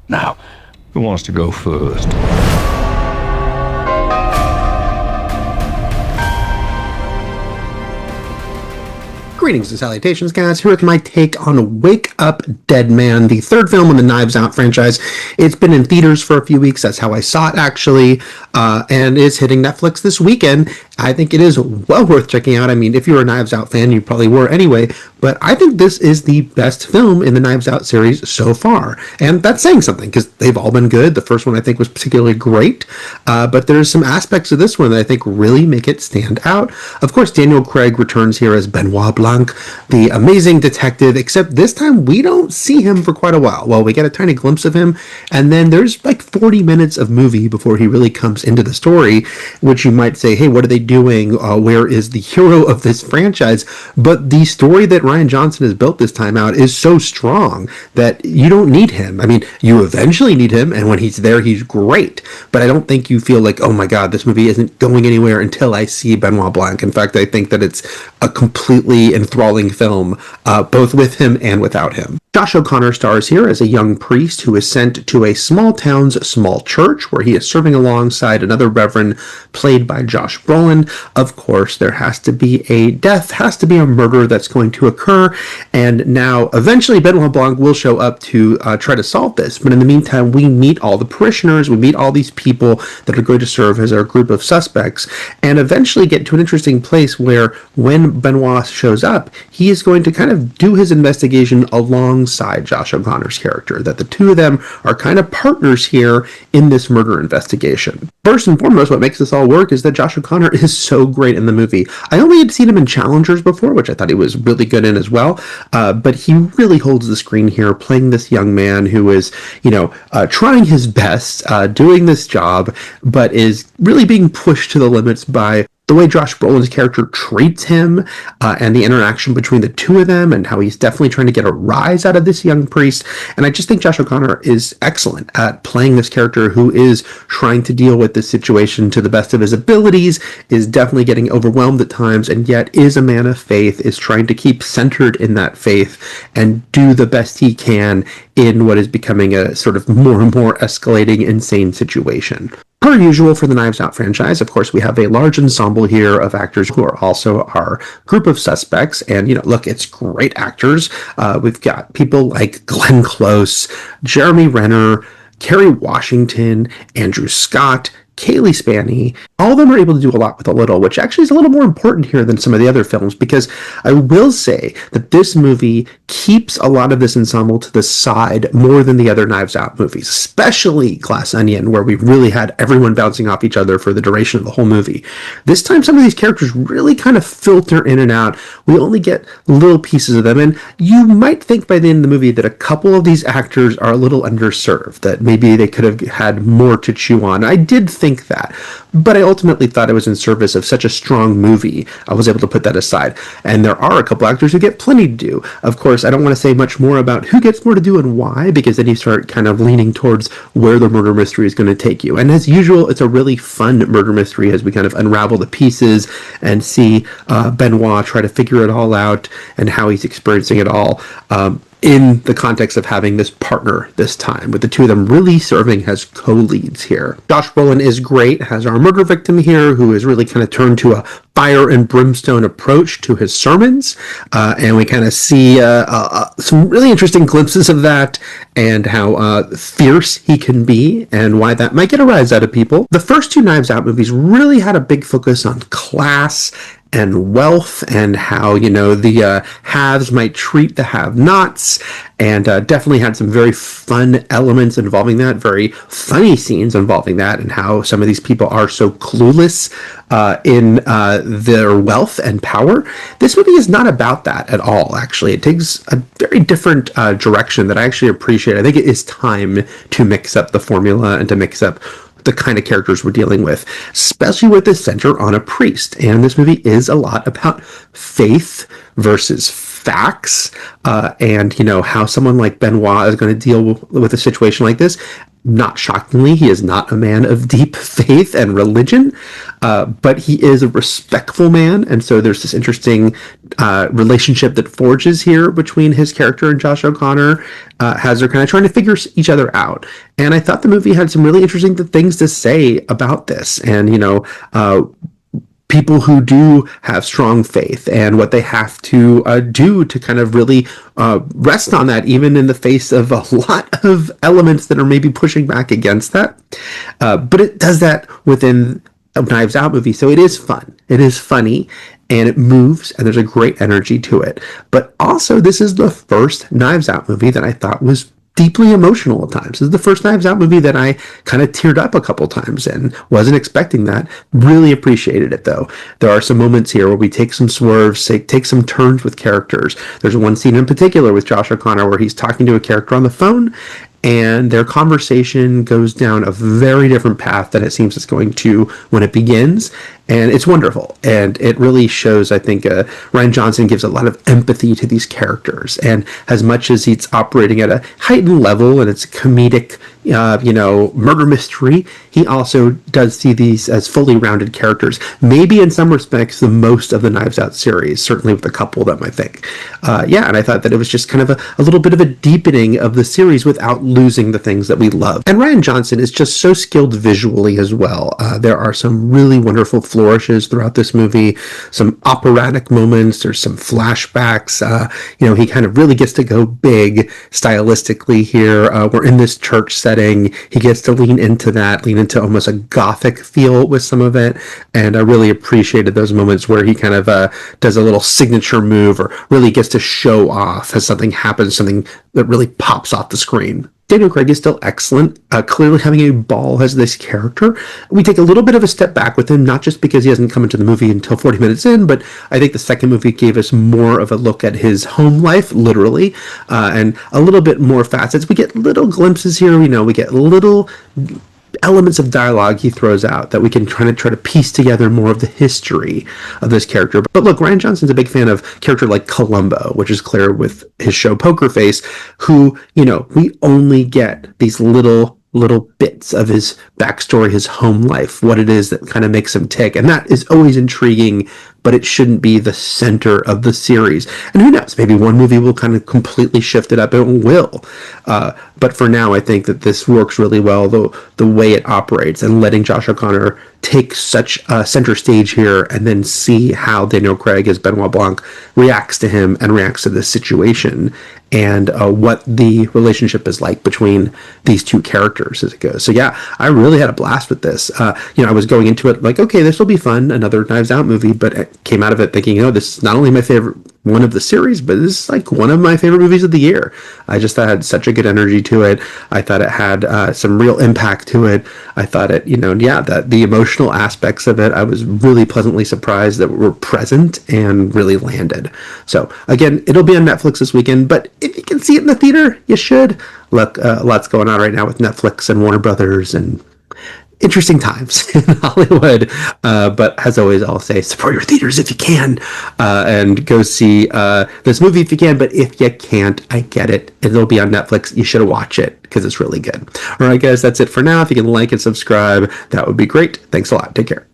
Now, who wants to go first? Greetings and salutations, guys. Here with my take on Wake Up Dead Man, the third film in the Knives Out franchise. It's been in theaters for a few weeks. That's how I saw it, actually, and is hitting Netflix this weekend. I think it is well worth checking out. I mean, if you're a Knives Out fan, you probably were anyway, but I think this is the best film in the Knives Out series so far. And that's saying something, because they've all been good. The first one, I think, was particularly great, but there's some aspects of this one that I think really make it stand out. Of course, Daniel Craig returns here as Benoit Blanc, the amazing detective, except this time we don't see him for quite a while. Well, we get a tiny glimpse of him, and then there's like 40 minutes of movie before he really comes into the story, which you might say, hey, what are they doing? Where is the hero of this franchise? But the story that Rian Johnson has built this time out is so strong that you don't need him. I mean, you eventually need him, and when he's there, he's great. But I don't think you feel like, oh my God, this movie isn't going anywhere until I see Benoit Blanc. In fact, I think that it's a completely enthralling film, both with him and without him. Josh O'Connor stars here as a young priest who is sent to a small town's small church where he is serving alongside another reverend played by Josh Brolin. Of course, there has to be a death, has to be a murder that's going to occur, and now eventually Benoit Blanc will show up to try to solve this. But in the meantime, we meet all the parishioners, we meet all these people that are going to serve as our group of suspects, and eventually get to an interesting place where when Benoit shows up, he is going to kind of do his investigation alongside Josh O'Connor's character, that the two of them are kind of partners here in this murder investigation. First and foremost, what makes this all work is that Josh O'Connor is so great in the movie. I only had seen him in Challengers before, which I thought he was really good in as well, but he really holds the screen here, playing this young man who is, trying his best, doing this job, but is really being pushed to the limits by the way Josh Brolin's character treats him, and the interaction between the two of them, and how he's definitely trying to get a rise out of this young priest. And I just think Josh O'Connor is excellent at playing this character who is trying to deal with this situation to the best of his abilities, is definitely getting overwhelmed at times, and yet is a man of faith, is trying to keep centered in that faith, and do the best he can in what is becoming a sort of more and more escalating, insane situation. Per usual for the Knives Out franchise, of course, we have a large ensemble here of actors who are also our group of suspects. And, look, it's great actors. We've got people like Glenn Close, Jeremy Renner, Kerry Washington, Andrew Scott, Kaylee Spaney. All of them are able to do a lot with a little, which actually is a little more important here than some of the other films, because I will say that this movie keeps a lot of this ensemble to the side more than the other Knives Out movies, especially Glass Onion, where we really had everyone bouncing off each other for the duration of the whole movie. This time, some of these characters really kind of filter in and out. We only get little pieces of them, and you might think by the end of the movie that a couple of these actors are a little underserved, that maybe they could have had more to chew on. I did think that, but I ultimately thought it was in service of such a strong movie. I was able to put that aside, and there are a couple actors who get plenty to do. Of course, I don't want to say much more about who gets more to do and why, because then you start kind of leaning towards where the murder mystery is going to take you. And as usual, it's a really fun murder mystery as we kind of unravel the pieces and see Benoit try to figure it all out and how he's experiencing it all. In the context of having this partner this time, with the two of them really serving as co-leads here. Josh Brolin is great, has our murder victim here, who is really kind of turned to a fire and brimstone approach to his sermons, and we kind of see some really interesting glimpses of that, and how fierce he can be, and why that might get a rise out of people. The first two Knives Out movies really had a big focus on class and wealth, and how, the haves might treat the have-nots, and definitely had some very fun elements involving that, very funny scenes involving that, and how some of these people are so clueless in their wealth and power. This movie is not about that at all, actually. It takes a very different direction that I actually appreciate. I think it is time to mix up the formula and to mix up the kind of characters we're dealing with, especially with the center on a priest. And this movie is a lot about faith versus facts, and how someone like Benoit is going to deal with a situation like this. not shockingly, he is not a man of deep faith and religion, but he is a respectful man, and so there's this interesting relationship that forges here between his character and Josh O'Connor, as they're kind of trying to figure each other out. And I thought the movie had some really interesting things to say about this, and people who do have strong faith and what they have to do to kind of really rest on that, even in the face of a lot of elements that are maybe pushing back against that. But it does that within a Knives Out movie, so it is fun. It is funny, and it moves, and there's a great energy to it. But also, this is the first Knives Out movie that I thought was deeply emotional at times. This is the first Knives Out movie that I kind of teared up a couple times and wasn't expecting that. Really appreciated it, though. There are some moments here where we take some swerves, take some turns with characters. There's one scene in particular with Josh O'Connor where he's talking to a character on the phone, and their conversation goes down a very different path than it seems it's going to when it begins. And it's wonderful. And it really shows, I think, Rian Johnson gives a lot of empathy to these characters. And as much as it's operating at a heightened level and it's a comedic, murder mystery, he also does see these as fully rounded characters. Maybe in some respects, the most of the Knives Out series, certainly with a couple of them, I think. And I thought that it was just kind of a little bit of a deepening of the series without losing the things that we love. And Rian Johnson is just so skilled visually as well. There are some really wonderful flourishes throughout this movie, some operatic moments, there's some flashbacks. He kind of really gets to go big stylistically here. We're in this church setting. He gets to lean into almost a gothic feel with some of it, and I really appreciated those moments where he kind of does a little signature move or really gets to show off as something happens, something that really pops off the screen. Daniel Craig is still excellent, clearly having a ball as this character. We take a little bit of a step back with him, not just because he hasn't come into the movie until 40 minutes in, but I think the second movie gave us more of a look at his home life, literally, and a little bit more facets. We get little glimpses here, we get little elements of dialogue he throws out that we can try to piece together more of the history of this character. But look, Rian Johnson's a big fan of a character like Columbo, which is clear with his show Poker Face, who, we only get these little bits of his backstory, his home life, what it is that kind of makes him tick. And that is always intriguing, but it shouldn't be the center of the series. And who knows, maybe one movie will kind of completely shift it up. It will. But for now, I think that this works really well, the way it operates, and letting Josh O'Connor take such a center stage here and then see how Daniel Craig as Benoit Blanc reacts to him and reacts to this situation, and what the relationship is like between these two characters as it goes. So yeah, I really had a blast with this. I was going into it like, okay, this will be fun, another Knives Out movie, but I came out of it thinking, this is not only my favorite one of the series, but this is like one of my favorite movies of the year. I just thought it had such a good energy to it. I thought it had some real impact to it. I thought it, that the emotional aspects of it, I was really pleasantly surprised that were present and really landed. So again, it'll be on Netflix this weekend, but if you can see it in the theater, you should. Look, lots going on right now with Netflix and Warner Brothers and interesting times in Hollywood, but as always, I'll say support your theaters if you can, and go see this movie if you can. But if you can't, I get it. It'll be on Netflix. You should watch it because it's really good. All right, guys, that's it for now. If you can like and subscribe, that would be great. Thanks a lot. Take care.